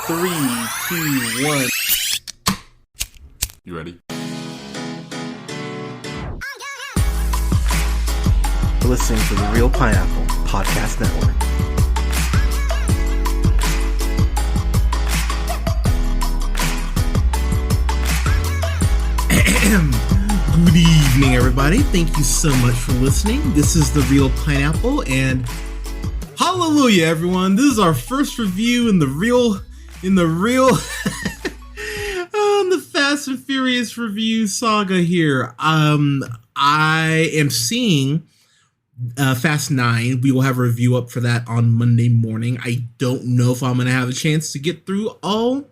3, 2, 1. You ready? You're listening to the Real Pineapple Podcast Network. Good evening, everybody. Thank you so much for listening. This is the Real Pineapple, and hallelujah, everyone! This is our first review in the Fast and Furious review saga here. I am seeing Fast 9. We will have a review up for that on Monday morning. I don't know if I'm going to have a chance to get through all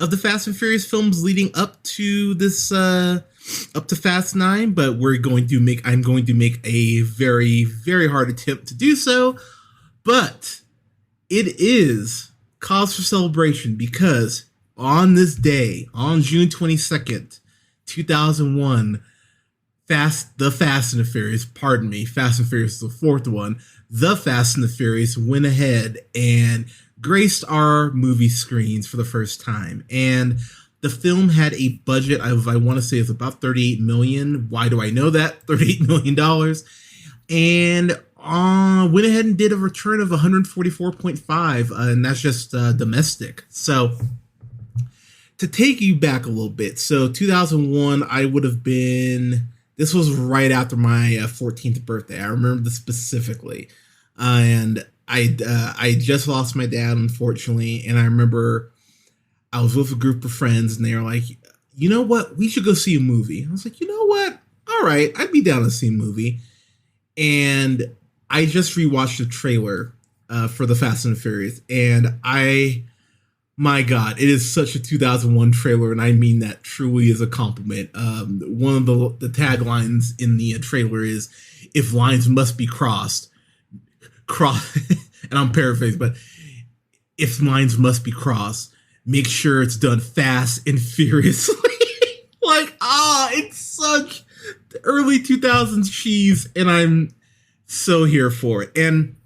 of the Fast and Furious films leading up to this, up to Fast 9, but I'm going to make a very, very hard attempt to do so. But it is cause for celebration because on this day, on June 22nd, 2001, Fast and the Furious, Fast and Furious is the fourth one, the Fast and the Furious went ahead and graced our movie screens for the first time. And the film had a budget of, I want to say it's about $38 million. Why do I know that? $38 million. And went ahead and did a return of 144.5, and that's just domestic. So to take you back a little bit, so 2001, I would have been, this was right after my 14th birthday. I remember this specifically. And I just lost my dad, unfortunately, and I remember I was with a group of friends, and they were like, you know what, we should go see a movie. I was like, you know what, all right, I'd be down to see a movie. And I just rewatched the trailer for the Fast and the Furious, and my God, it is such a 2001 trailer, and I mean that truly as a compliment. One of the taglines in the trailer is, if lines must be crossed, and I'm paraphrasing, but if lines must be crossed, make sure it's done fast and furiously. It's such early 2000s cheese, and I'm so here for it. And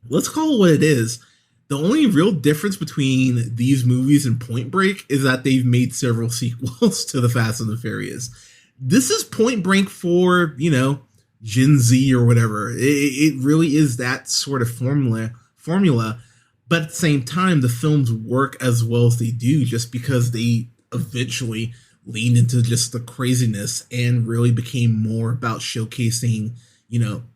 let's call it what it is. The only real difference between these movies and Point Break is that they've made several sequels to the Fast and the Furious. This is Point Break for, Gen Z or whatever. It really is that sort of formula, but at the same time, the films work as well as they do just because they eventually leaned into just the craziness and really became more about showcasing,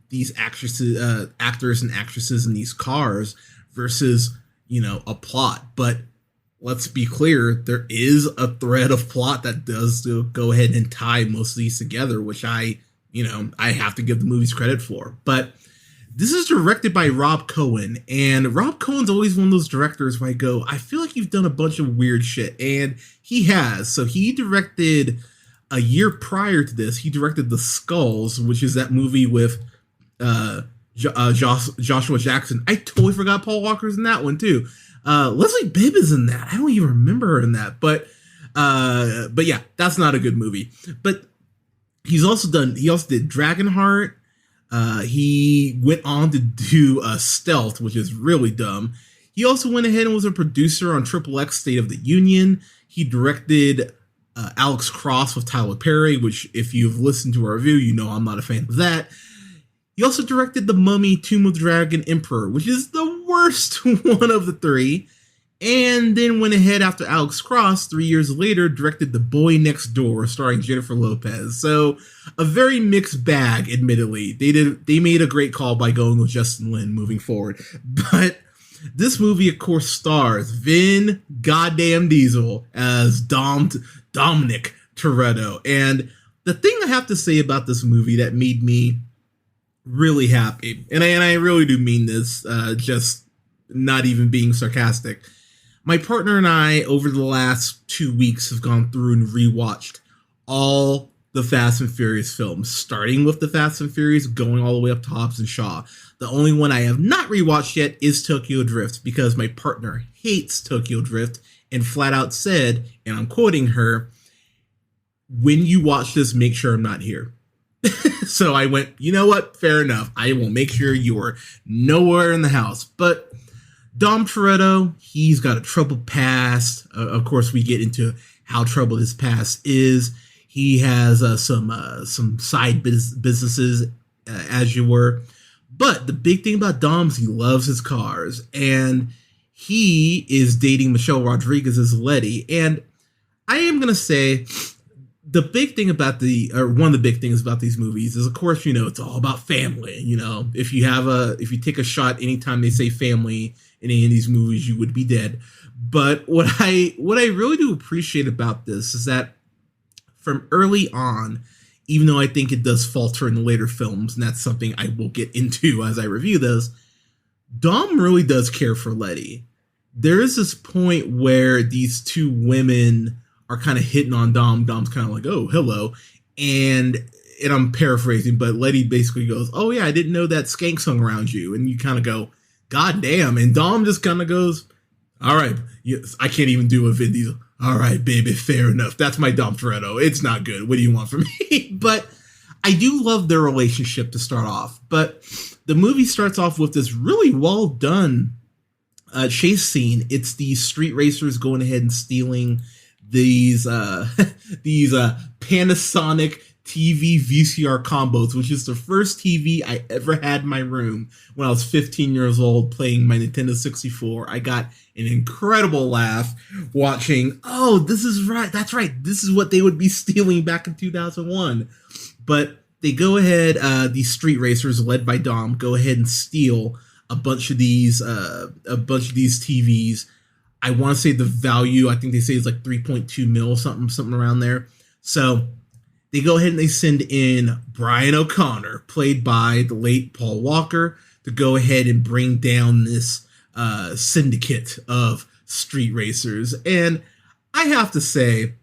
these actors and actresses in these cars versus, a plot. But let's be clear, there is a thread of plot that does go ahead and tie most of these together, which I have to give the movies credit for. But this is directed by Rob Cohen, and Rob Cohen's always one of those directors where I go, I feel like you've done a bunch of weird shit, and he has. So he directed, a year prior to this, he directed The Skulls, which is that movie with Joshua Jackson. I totally forgot Paul Walker's in that one too. Leslie Bibb is in that. I don't even remember her in that, but yeah, that's not a good movie. But he also did Dragonheart. He went on to do Stealth, which is really dumb. He also went ahead and was a producer on Triple X State of the Union. He directed Alex Cross with Tyler Perry, which if you've listened to our review, I'm not a fan of that. He also directed The Mummy, Tomb of the Dragon Emperor, which is the worst one of the three. And then went ahead after Alex Cross, 3 years later, directed The Boy Next Door, starring Jennifer Lopez. So a very mixed bag, admittedly. They made a great call by going with Justin Lin moving forward. But this movie, of course, stars Vin goddamn Diesel as Dominic Toretto. And the thing I have to say about this movie that made me really happy, and I really do mean this, just not even being sarcastic. My partner and I, over the last 2 weeks, have gone through and rewatched all the Fast and Furious films, starting with the Fast and Furious, going all the way up to Hobbs and Shaw. The only one I have not rewatched yet is Tokyo Drift, because my partner hates Tokyo Drift and flat out said, and I'm quoting her, when you watch this, make sure I'm not here. So I went, you know what? Fair enough. I will make sure you are nowhere in the house. But Dom Toretto, he's got a troubled past. Of course, we get into how troubled his past is. He has some side businesses, as you were. But the big thing about Dom is he loves his cars. And he is dating Michelle Rodriguez's Letty. And I am going to say the big thing about one of the big things about these movies is, of course, it's all about family. If you take a shot anytime they say family in any of these movies, you would be dead. But what I really do appreciate about this is that from early on, even though I think it does falter in the later films, and that's something I will get into as I review this, Dom really does care for Letty. There is this point where these two women are kind of hitting on Dom. Dom's kind of like, oh, hello. And I'm paraphrasing, but Letty basically goes, oh yeah, I didn't know that skanks hung around you. And you kind of go, God damn. And Dom just kind of goes, all right, yes, I can't even do a Vin Diesel. All right, baby, fair enough. That's my Dom Toretto. It's not good. What do you want from me? But I do love their relationship to start off. But the movie starts off with this really well done chase scene. It's these street racers going ahead and stealing these Panasonic TV VCR combos, which is the first TV I ever had in my room when I was 15 years old playing my Nintendo 64. I got an incredible laugh watching, oh, this is right. That's right. This is what they would be stealing back in 2001. But they go ahead, these street racers led by Dom go ahead and steal a bunch of these TVs. I want to say the value, I think they say it's like 3.2 mil, something around there. So they go ahead and they send in Brian O'Connor, played by the late Paul Walker, to go ahead and bring down this syndicate of street racers. And I have to say,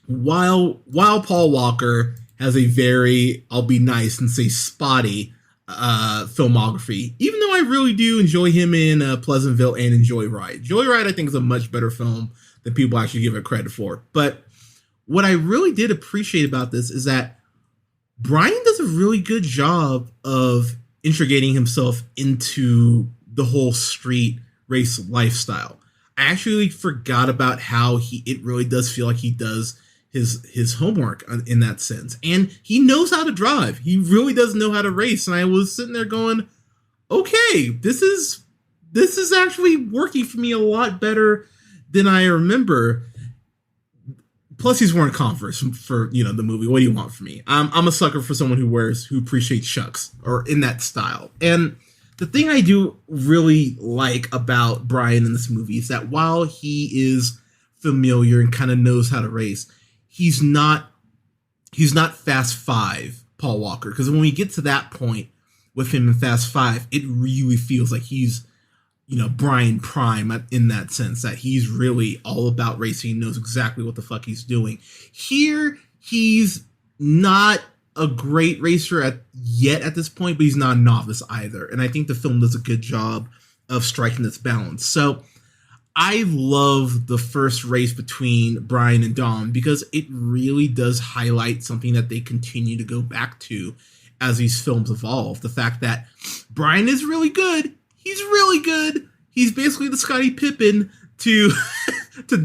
while Paul Walker has a very, I'll be nice and say spotty filmography, even though I really do enjoy him in Pleasantville and in Joyride. Joyride, I think, is a much better film than people actually give it credit for. But what I really did appreciate about this is that Brian does a really good job of integrating himself into the whole street race lifestyle. I actually forgot about how it really does feel like he does his homework in that sense. And he knows how to drive. He really does know how to race. And I was sitting there going, okay, this is actually working for me a lot better than I remember. Plus, he's wearing Converse for the movie. What do you want from me? I'm a sucker for someone who appreciates Chucks, or in that style. And the thing I do really like about Brian in this movie is that while he is familiar and kind of knows how to race, he's not Fast Five Paul Walker. Because when we get to that point with him in Fast Five, it really feels like he's Brian Prime in that sense, that he's really all about racing, knows exactly what the fuck he's doing. Here, he's not a great racer at this point, but he's not a novice either. And I think the film does a good job of striking this balance. So I love the first race between Brian and Dom because it really does highlight something that they continue to go back to as these films evolve. The fact that Brian is really good. He's really good. He's basically the Scottie Pippen to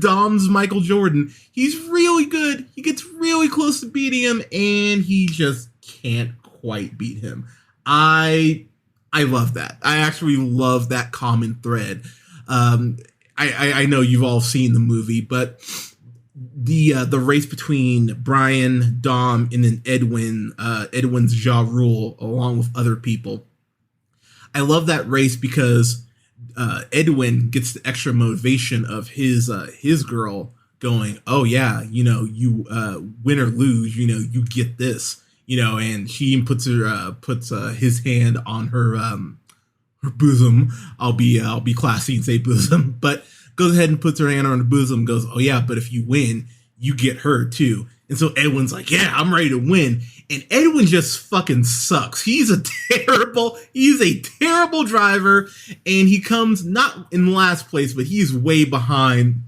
Dom's Michael Jordan. He's really good. He gets really close to beating him, and he just can't quite beat him. I love that. I actually love that common thread. I know you've all seen the movie, but the race between Brian, Dom, and then Edwin's Ja Rule, along with other people. I love that race because Edwin gets the extra motivation of his girl going, oh yeah, you win or lose, you get this, and she puts his hand on her bosom. I'll be classy and say bosom, but goes ahead and puts her hand on her bosom and goes, oh yeah, but if you win, you get her too. And so Edwin's like, yeah, I'm ready to win. And Edwin just fucking sucks. He's a terrible driver. And he comes not in last place, but he's way behind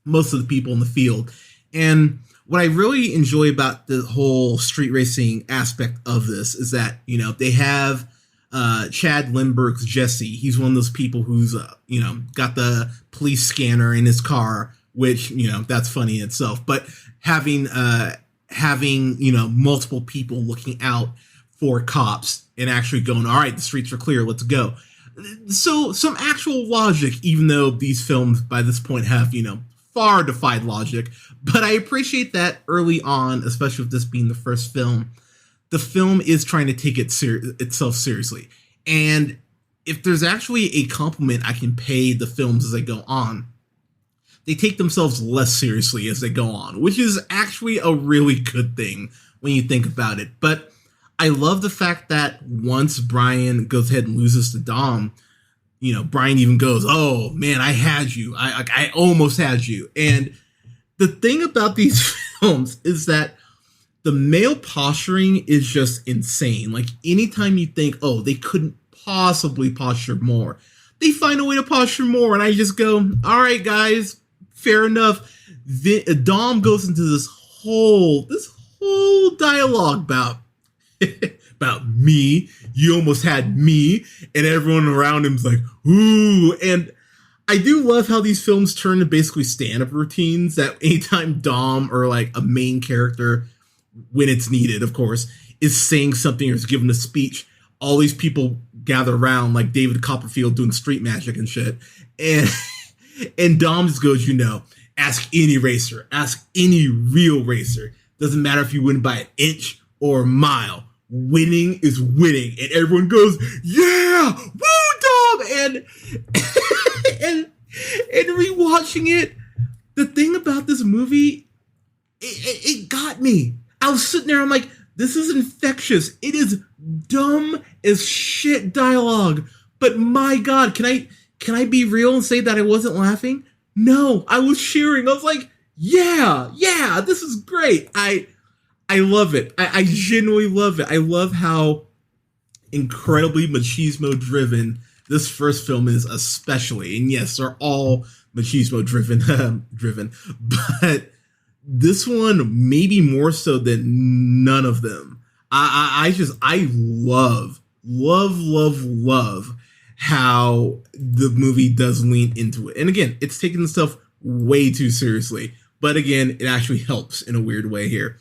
most of the people in the field. And what I really enjoy about the whole street racing aspect of this is that, they have Chad Lindbergh's Jesse. He's one of those people who's, got the police scanner in his car, which, that's funny in itself. But having multiple people looking out for cops and actually going, all right, the streets are clear, let's go. So some actual logic, even though these films by this point have, far defied logic. But I appreciate that early on, especially with this being the first film, the film is trying to take itself seriously. And if there's actually a compliment I can pay the films as they go on, they take themselves less seriously as they go on, which is actually a really good thing when you think about it. But I love the fact that once Brian goes ahead and loses to Dom, Brian even goes, oh man, I had you. I almost had you. And the thing about these films is that the male posturing is just insane. Like anytime you think, oh, they couldn't possibly posture more, they find a way to posture more. And I just go, all right, guys, fair enough. Dom goes into this whole dialogue about me. You almost had me, and everyone around him's like, ooh. And I do love how these films turn to basically stand-up routines that anytime Dom or like a main character, when it's needed, of course, is saying something or is giving a speech, all these people gather around like David Copperfield doing street magic and shit. And Dom just goes, ask any racer, ask any real racer. Doesn't matter if you win by an inch or a mile. Winning is winning. And everyone goes, yeah, woo, Dom! And rewatching it, the thing about this movie, it got me. I was sitting there, I'm like, this is infectious. It is dumb as shit dialogue. But my God, can I be real and say that I wasn't laughing? No, I was cheering. I was like, yeah, this is great. I love it. I genuinely love it. I love how incredibly machismo driven this first film is, especially. And yes, they're all machismo driven, but this one maybe more so than none of them. I love how the movie does lean into it. And again, it's taking itself way too seriously, but again, it actually helps in a weird way here.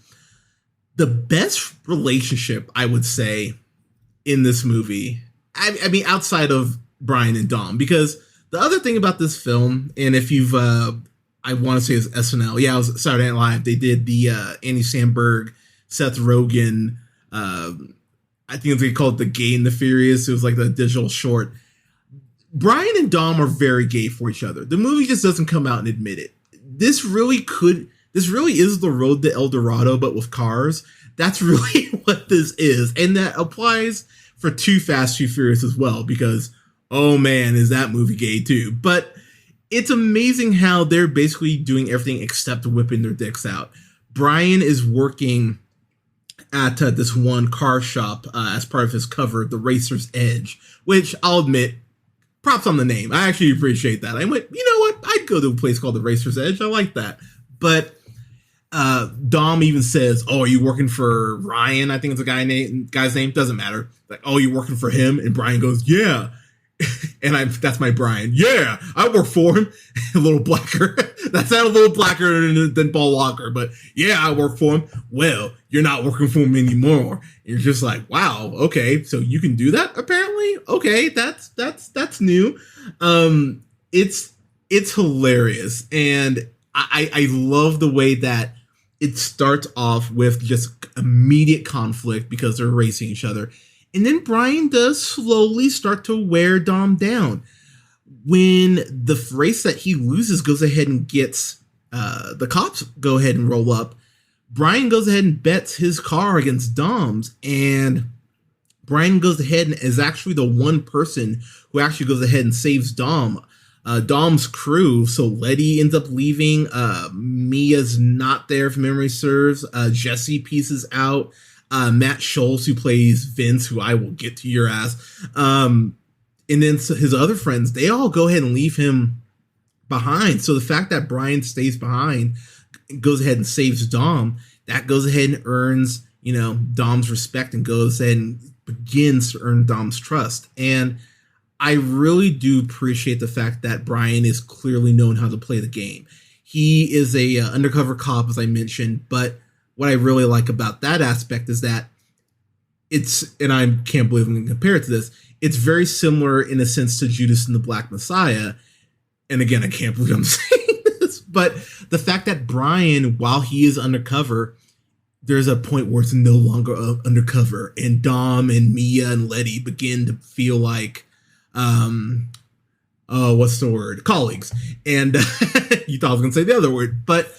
The best relationship, I would say, in this movie, I mean, outside of Brian and Dom, because the other thing about this film, and if you've, I want to say it's SNL, yeah, it was Saturday Night Live, they did the Andy Samberg, Seth Rogen, I think they called it The Gay and the Furious, it was like the digital short. Brian and Dom are very gay for each other. The movie just doesn't come out and admit it. This really is the road to El Dorado, but with cars. That's really what this is. And that applies for Too Fast, Too Furious as well, because, oh man, is that movie gay too. But it's amazing how they're basically doing everything except whipping their dicks out. Brian is working at this one car shop as part of his cover, The Racer's Edge, which I'll admit, props on the name. I actually appreciate that. I went, you know what? I'd go to a place called The Racer's Edge. I like that. But Dom even says, oh, are you working for Ryan? I think it's a guy's name. Doesn't matter. Like, oh, you're working for him? And Brian goes, yeah. And that's my Brian. Yeah, I work for him. A little blacker. That sounded a little blacker than Paul Walker, but yeah, I work for him. Well, you're not working for him anymore. And you're just like, wow, okay, so you can do that apparently. Okay, that's new. It's hilarious, and I love the way that it starts off with just immediate conflict because they're racing each other. And then Brian does slowly start to wear Dom down. When the race that he loses goes ahead and gets the cops go ahead and roll up, Brian goes ahead and bets his car against Dom's. And Brian goes ahead and is actually the one person who actually goes ahead and saves Dom. Dom's crew, so Letty ends up leaving. Mia's not there if memory serves. Jesse pieces out. Matt Scholes, who plays Vince, who I will get to your ass. And then his other friends, they all go ahead and leave him behind. So the fact that Brian stays behind, goes ahead and saves Dom, that goes ahead and earns, Dom's respect and goes ahead and begins to earn Dom's trust. And I really do appreciate the fact that Brian is clearly known how to play the game. He is a undercover cop, as I mentioned, but what I really like about that aspect is that and I can't believe I'm going to compare it to this, it's very similar in a sense to Judas and the Black Messiah. And again, I can't believe I'm saying this, but the fact that Brian, while he is undercover, there's a point where it's no longer undercover, and Dom and Mia and Letty begin to feel like, what's the word? Colleagues. And you thought I was going to say the other word, but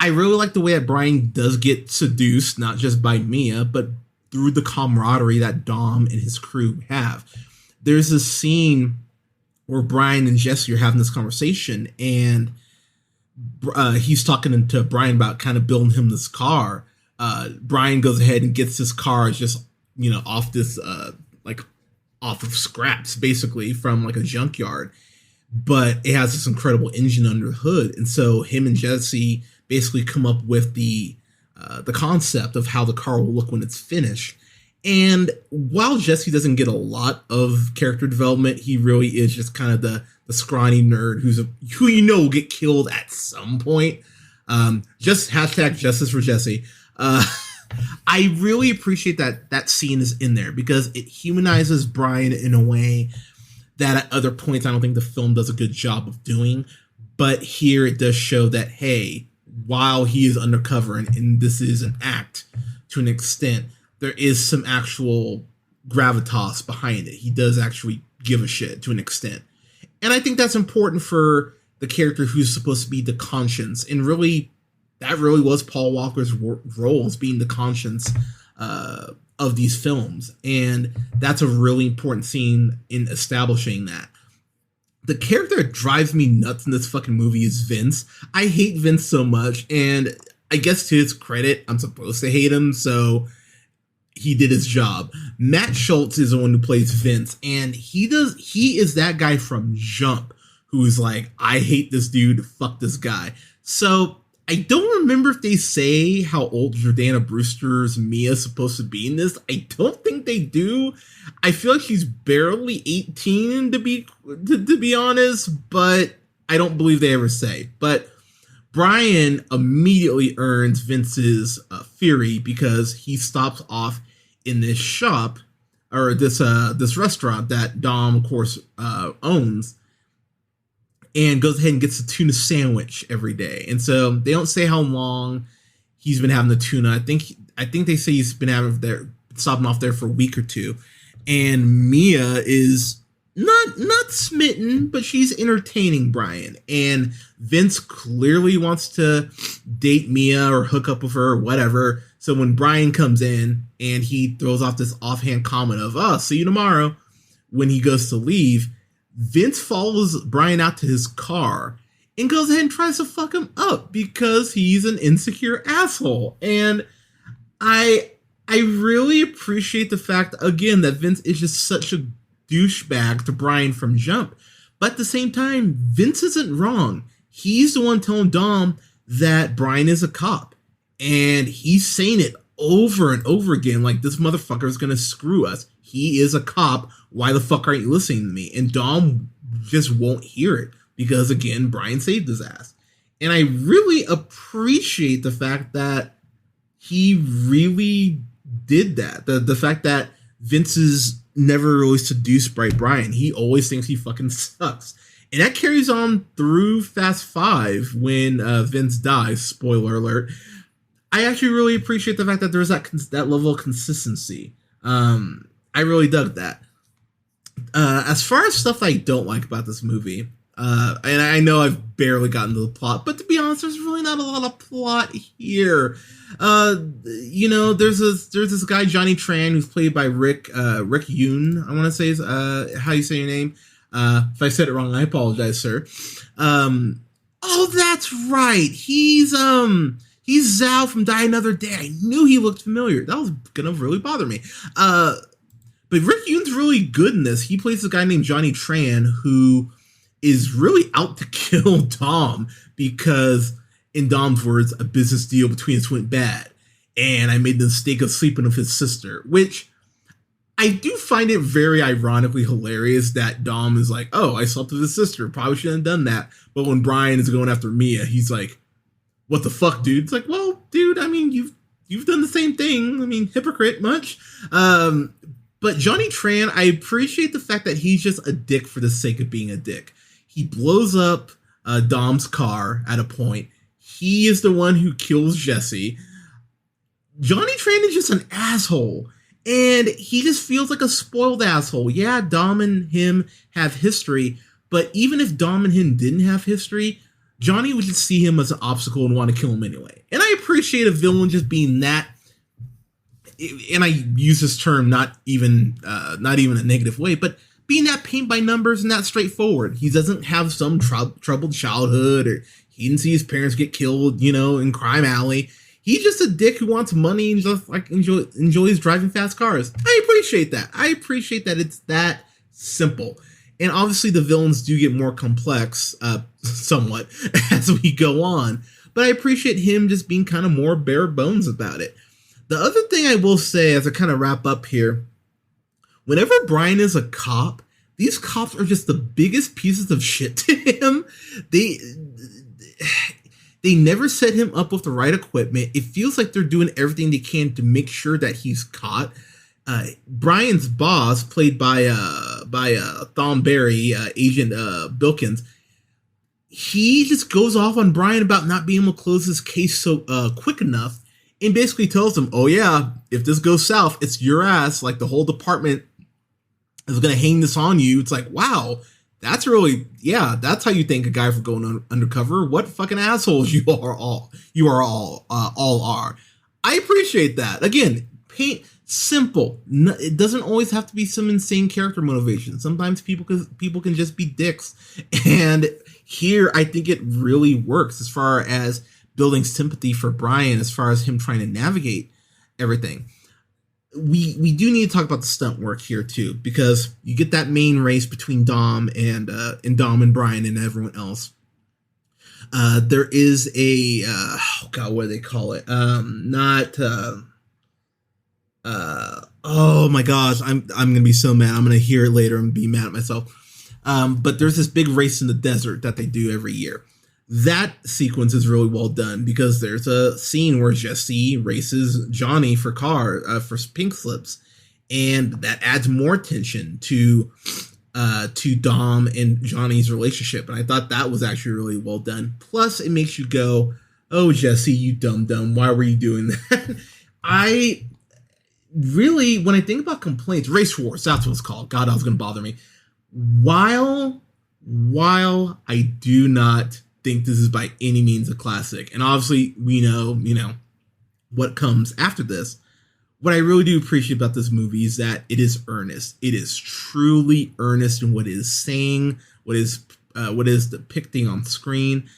I really like the way that Brian does get seduced, not just by Mia, but through the camaraderie that Dom and his crew have. There's a scene where Brian and Jesse are having this conversation, and he's talking to Brian about kind of building him this car. Brian goes ahead and gets this car just, off this, off of scraps, basically, from like a junkyard. But it has this incredible engine under the hood. And so him and Jesse basically come up with the concept of how the car will look when it's finished. And while Jesse doesn't get a lot of character development, he really is just kind of the scrawny nerd who will get killed at some point. Just hashtag justice for Jesse. I really appreciate that scene is in there because it humanizes Brian in a way that at other points I don't think the film does a good job of doing. But here it does show that, hey, while he is undercover and this is an act to an extent, there is some actual gravitas behind it. He does actually give a shit to an extent. And I think that's important for the character who's supposed to be the conscience. And really, that really was Paul Walker's role as being the conscience of these films. And that's a really important scene in establishing that. The character that drives me nuts in this fucking movie is Vince. I hate Vince so much. And I guess to his credit, I'm supposed to hate him. So he did his job. Matt Schultz is the one who plays Vince. And he is that guy from Jump who is like, I hate this dude. Fuck this guy. So I don't remember if they say how old Jordana Brewster's Mia is supposed to be in this. I don't think they do. I feel like she's barely 18 to be honest, but I don't believe they ever say. But Brian immediately earns Vince's fury because he stops off in this shop or this restaurant that Dom, of course, owns. And goes ahead and gets a tuna sandwich every day. And so they don't say how long he's been having the tuna. I think they say he's been stopping off there for a week or two. And Mia is not smitten, but she's entertaining Brian. And Vince clearly wants to date Mia or hook up with her or whatever. So when Brian comes in and he throws off this offhand comment of, "Oh, see you tomorrow," when he goes to leave, Vince follows Brian out to his car and goes ahead and tries to fuck him up because he's an insecure asshole. And I really appreciate the fact, again, that Vince is just such a douchebag to Brian from Jump. But at the same time, Vince isn't wrong. He's the one telling Dom that Brian is a cop. And he's saying it over and over again, like, this motherfucker is going to screw us. He is a cop. Why the fuck aren't you listening to me? And Dom just won't hear it because, again, Brian saved his ass. And I really appreciate the fact that he really did that. The fact that Vince is never really seduced by Brian. He always thinks he fucking sucks. And that carries on through Fast 5 when Vince dies. Spoiler alert. I actually really appreciate the fact that there's that level of consistency. I really dug that. As far as stuff I don't like about this movie, and I know I've barely gotten to the plot, but to be honest, there's really not a lot of plot here. There's this guy, Johnny Tran, who's played by Rick Yoon, I want to say is how you say your name. If I said it wrong, I apologize, sir. Oh, that's right. He's Zhao from Die Another Day. I knew he looked familiar. That was gonna really bother me. But Rick Yoon's really good in this. He plays a guy named Johnny Tran who is really out to kill Dom because, in Dom's words, a business deal between us went bad. And I made the mistake of sleeping with his sister, which I do find it very ironically hilarious that Dom is like, oh, I slept with his sister. Probably shouldn't have done that. But when Brian is going after Mia, he's like, what the fuck, dude? It's like, well, dude, I mean, you've done the same thing. I mean, hypocrite much. But Johnny Tran, I appreciate the fact that he's just a dick for the sake of being a dick. He blows up Dom's car at a point. He is the one who kills Jesse. Johnny Tran is just an asshole. And he just feels like a spoiled asshole. Yeah, Dom and him have history, but even if Dom and him didn't have history, Johnny would just see him as an obstacle and want to kill him anyway. And I appreciate a villain just being that, and I use this term not even a negative way, but being that paint by numbers and that straightforward. He doesn't have some troubled childhood, or he didn't see his parents get killed, in Crime Alley. He's just a dick who wants money and just like enjoys driving fast cars. I appreciate that. I appreciate that it's that simple. And obviously the villains do get more complex, somewhat, as we go on. But I appreciate him just being kind of more bare bones about it. The other thing I will say as I kind of wrap up here, whenever Brian is a cop, these cops are just the biggest pieces of shit to him. They never set him up with the right equipment. It feels like they're doing everything they can to make sure that he's caught. Brian's boss, played by Thornberry, Agent Bilkins, he just goes off on Brian about not being able to close his case so quick enough, and basically tells him, oh yeah, if this goes south, it's your ass. Like, the whole department is going to hang this on you. It's like, wow. That's really, yeah, that's how you thank a guy for going undercover. What fucking assholes you are all are. I appreciate that. Again, paint simple. It doesn't always have to be some insane character motivation. Sometimes people can just be dicks. And here, I think it really works as far as building sympathy for Brian, as far as him trying to navigate everything. We do need to talk about the stunt work here too, because you get that main race between Dom and Dom and Brian and everyone else. There is a what do they call it? Oh my gosh, I'm gonna be so mad. I'm gonna hear it later and be mad at myself. But there's this big race in the desert that they do every year. That sequence is really well done because there's a scene where Jesse races Johnny for pink slips, and that adds more tension to Dom and Johnny's relationship. And I thought that was actually really well done. Plus, it makes you go, "Oh, Jesse, you dumb, why were you doing that?" I really, when I think about complaints, race wars, that's what it's called. God, that was going to bother me. While I do not think this is by any means a classic, and obviously we know what comes after this, what I really do appreciate about this movie is that it is earnest. It is truly earnest in what it is saying, what is depicting on screen.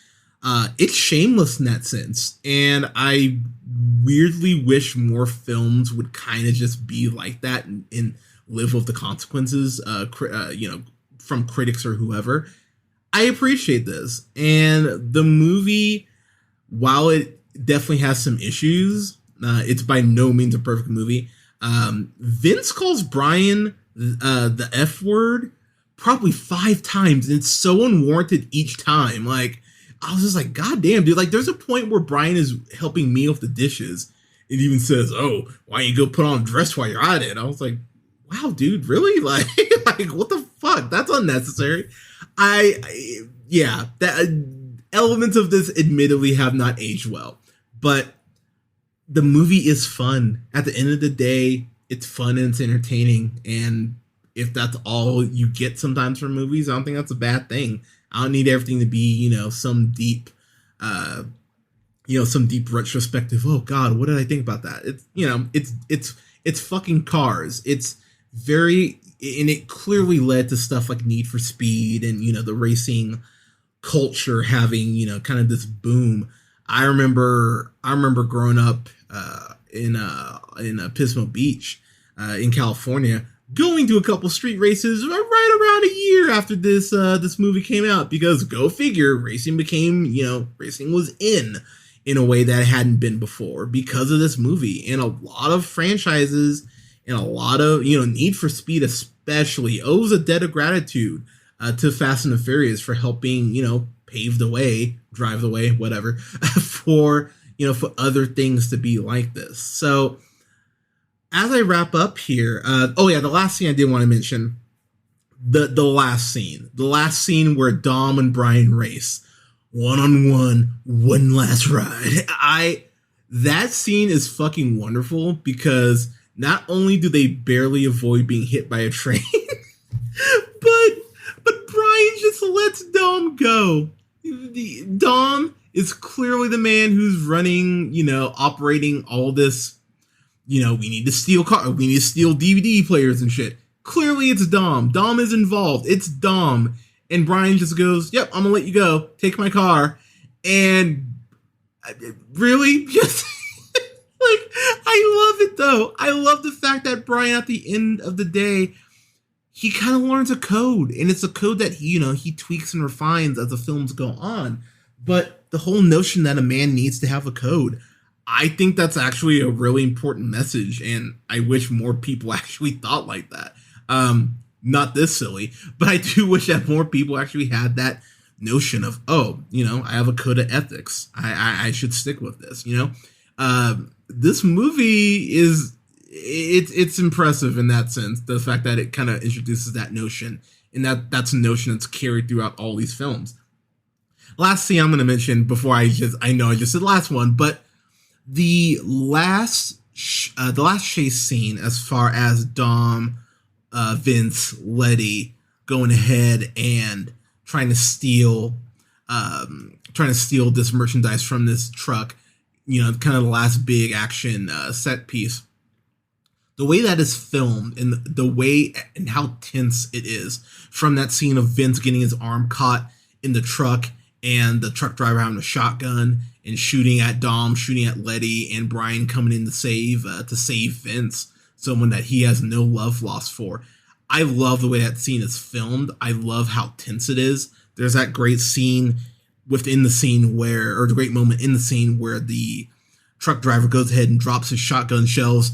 It's shameless in that sense, and I weirdly wish more films would kind of just be like that and live with the consequences, from critics or whoever. I appreciate this. And the movie, while it definitely has some issues, it's by no means a perfect movie. Vince calls Brian the F word probably 5 times, and it's so unwarranted each time. Like, I was just like, God damn, dude. Like, there's a point where Brian is helping me with the dishes. It even says, "Oh, why don't you go put on a dress while you're at it?" I was like, wow, dude, really? Like what the fuck? That's unnecessary. That elements of this admittedly have not aged well, but the movie is fun. At the end of the day, it's fun and it's entertaining. And if that's all you get sometimes from movies, I don't think that's a bad thing. I don't need everything to be, some deep retrospective. Oh God, what did I think about that? It's fucking Cars. It's very, and it clearly led to stuff like Need for Speed and, the racing culture having, kind of this boom. I remember growing up in Pismo Beach in California, going to a couple street races right around a year after this movie came out, because go figure, racing was in a way that it hadn't been before because of this movie. And a lot of franchises and a lot of, Need for Speed especially owes a debt of gratitude to Fast and the Furious for helping, pave the way, drive the way, whatever, for, for other things to be like this. So as I wrap up here, the last thing I did want to mention, the last scene where Dom and Brian race one-on-one, one last ride. That scene is fucking wonderful because not only do they barely avoid being hit by a train, but Brian just lets Dom go. Dom is clearly the man who's running, operating all this, we need to steal DVD players and shit. Clearly it's Dom. Dom is involved. It's Dom. And Brian just goes, yep, I'm gonna let you go. Take my car. And really? Just like, I love it though. I love the fact that Brian, at the end of the day, he kind of learns a code. And it's a code that he tweaks and refines as the films go on. But the whole notion that a man needs to have a code, I think that's actually a really important message. And I wish more people actually thought like that. Not this silly, but I do wish that more people actually had that notion of, I have a code of ethics. I should stick with this, This movie it's impressive in that sense. The fact that it kind of introduces that notion, and that's a notion that's carried throughout all these films. Last thing I'm going to mention before I know I just said the last one, but the last chase scene, as far as Dom, Vince, Letty going ahead and trying to steal this merchandise from this truck, kind of the last big action set piece. The way that is filmed and the way and how tense it is, from that scene of Vince getting his arm caught in the truck and the truck driver having a shotgun and shooting at Dom, shooting at Letty, and Brian coming in to save Vince, someone that he has no love lost for. I love the way that scene is filmed. I love how tense it is. There's that great scene within the scene the great moment in the scene where the truck driver goes ahead and drops his shotgun shells,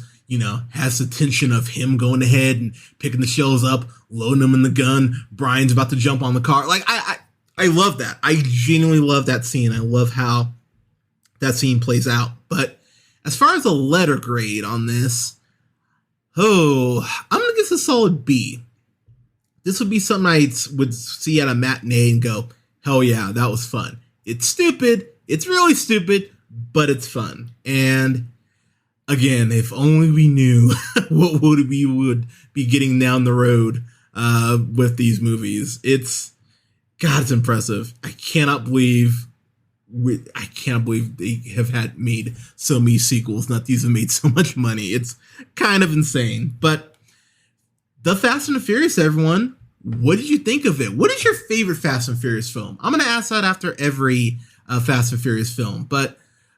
has the tension of him going ahead and picking the shells up, loading them in the gun. Brian's about to jump on the car. Like, I love that. I genuinely love that scene. I love how that scene plays out. But as far as a letter grade on this, I'm going to give this a solid B. This would be something I would see at a matinee and go, hell yeah, that was fun. It's stupid. It's really stupid, but it's fun. And again, if only we knew what we would be getting down the road with these movies. It's impressive. I cannot believe they have made so many sequels. Not these have made so much money. It's kind of insane. But the Fast and the Furious, everyone, what did you think of it? What is your favorite Fast and Furious film? I'm going to ask that after every Fast and Furious film. But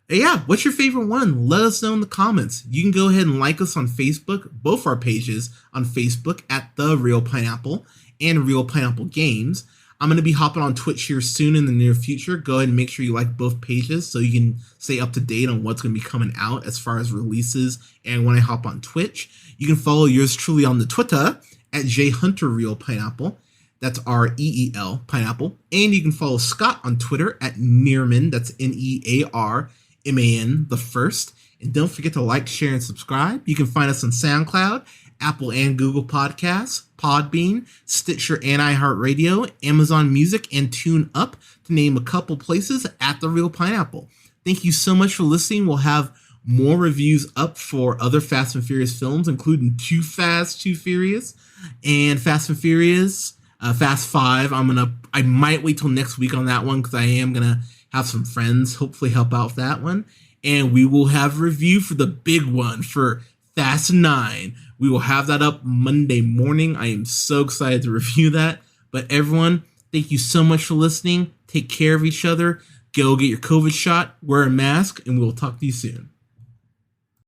yeah, what's your favorite one? Let us know in the comments. You can go ahead and like us on Facebook, both our pages on Facebook at The Real Pineapple and Real Pineapple Games. I'm going to be hopping on Twitch here soon in the near future. Go ahead and make sure you like both pages so you can stay up to date on what's going to be coming out as far as releases and when I hop on Twitch. You can follow yours truly on the Twitter at JHunterRealPineapple. That's REEL Pineapple. And you can follow Scott on Twitter at Nearman. That's NEARMAN the first. And don't forget to like, share, and subscribe. You can find us on SoundCloud, Apple and Google Podcasts, Podbean, Stitcher and iHeartRadio, Amazon Music, and TuneUp, to name a couple places, at The Real Pineapple. Thank you so much for listening. We'll have more reviews up for other Fast and Furious films, including Too Fast, Too Furious, and Fast and Furious, Fast 5. I might wait till next week on that one because I am going to have some friends hopefully help out with that one. And we will have a review for the big one for Fast 9. We will have that up Monday morning. I am so excited to review that. But everyone, thank you so much for listening. Take care of each other. Go get your COVID shot, wear a mask, and we'll talk to you soon.